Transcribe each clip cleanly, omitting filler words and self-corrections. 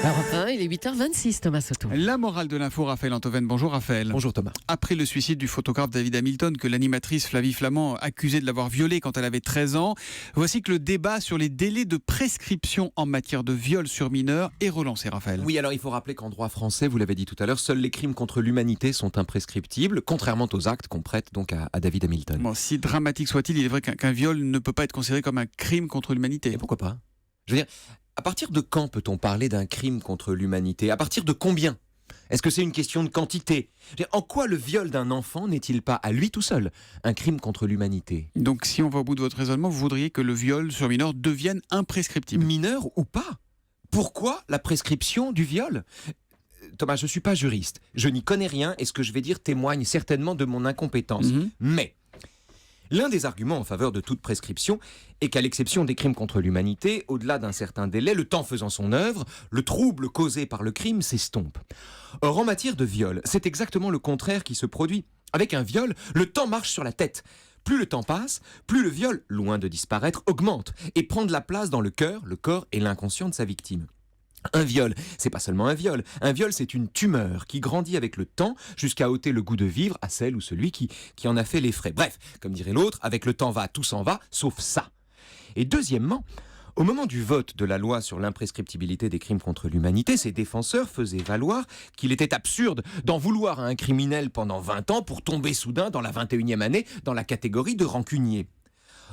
Europe 1, il est 8h26, Thomas Soto. La morale de l'info, Raphaël Antoven. Bonjour Raphaël. Bonjour Thomas. Après le suicide du photographe David Hamilton, que l'animatrice Flavie Flament accusée de l'avoir violé quand elle avait 13 ans, voici que le débat sur les délais de prescription en matière de viol sur mineurs est relancé, Raphaël. Oui, alors il faut rappeler qu'en droit français, vous l'avez dit tout à l'heure, seuls les crimes contre l'humanité sont imprescriptibles, contrairement aux actes qu'on prête donc à David Hamilton. Bon, si dramatique soit-il, il est vrai qu'un viol ne peut pas être considéré comme un crime contre l'humanité. Et pourquoi pas ? Je veux dire, à partir de quand peut-on parler d'un crime contre l'humanité ? À partir de combien ? Est-ce que c'est une question de quantité ? Je veux dire, en quoi le viol d'un enfant n'est-il pas, à lui tout seul, un crime contre l'humanité ? Donc si on va au bout de votre raisonnement, vous voudriez que le viol sur mineur devienne imprescriptible. Mineur ou pas ? Pourquoi la prescription du viol ? Thomas, je ne suis pas juriste, je n'y connais rien et ce que je vais dire témoigne certainement de mon incompétence. Mais l'un des arguments en faveur de toute prescription est qu'à l'exception des crimes contre l'humanité, au-delà d'un certain délai, le temps faisant son œuvre, le trouble causé par le crime s'estompe. Or, en matière de viol, c'est exactement le contraire qui se produit. Avec un viol, le temps marche sur la tête. Plus le temps passe, plus le viol, loin de disparaître, augmente et prend de la place dans le cœur, le corps et l'inconscient de sa victime. Un viol, c'est pas seulement un viol, c'est une tumeur qui grandit avec le temps jusqu'à ôter le goût de vivre à celle ou celui qui en a fait les frais. Bref, comme dirait l'autre, avec le temps va, tout s'en va, sauf ça. Et deuxièmement, au moment du vote de la loi sur l'imprescriptibilité des crimes contre l'humanité, ses défenseurs faisaient valoir qu'il était absurde d'en vouloir à un criminel pendant 20 ans pour tomber soudain dans la 21e année dans la catégorie de rancunier.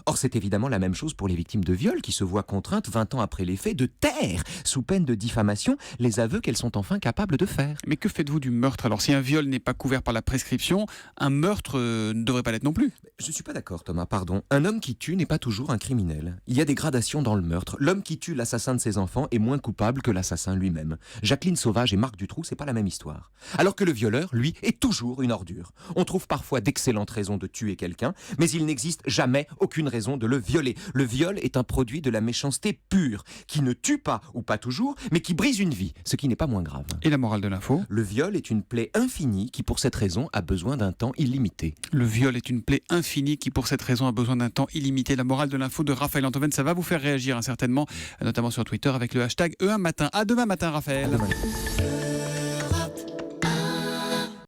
Or, c'est évidemment la même chose pour les victimes de viol qui se voient contraintes 20 ans après les faits de taire, sous peine de diffamation, les aveux qu'elles sont enfin capables de faire. Mais que faites-vous du meurtre ? Alors si un viol n'est pas couvert par la prescription, un meurtre ne devrait pas l'être non plus. Je ne suis pas d'accord, Thomas, pardon. Un homme qui tue n'est pas toujours un criminel. Il y a des gradations dans le meurtre. L'homme qui tue l'assassin de ses enfants est moins coupable que l'assassin lui-même. Jacqueline Sauvage et Marc Dutroux, c'est pas la même histoire. Alors que le violeur, lui, est toujours une ordure. On trouve parfois d'excellentes raisons de tuer quelqu'un, mais il n'existe jamais aucune raison de le violer. Le viol est un produit de la méchanceté pure, qui ne tue pas, ou pas toujours, mais qui brise une vie, ce qui n'est pas moins grave. Et la morale de l'info ? Le viol est une plaie infinie qui, pour cette raison, a besoin d'un temps illimité. Le viol est une plaie infinie qui, pour cette raison, a besoin d'un temps illimité. La morale de l'info de Raphaël Antoven, ça va vous faire réagir certainement, notamment sur Twitter avec le hashtag E1matin. À demain matin, Raphaël. À demain.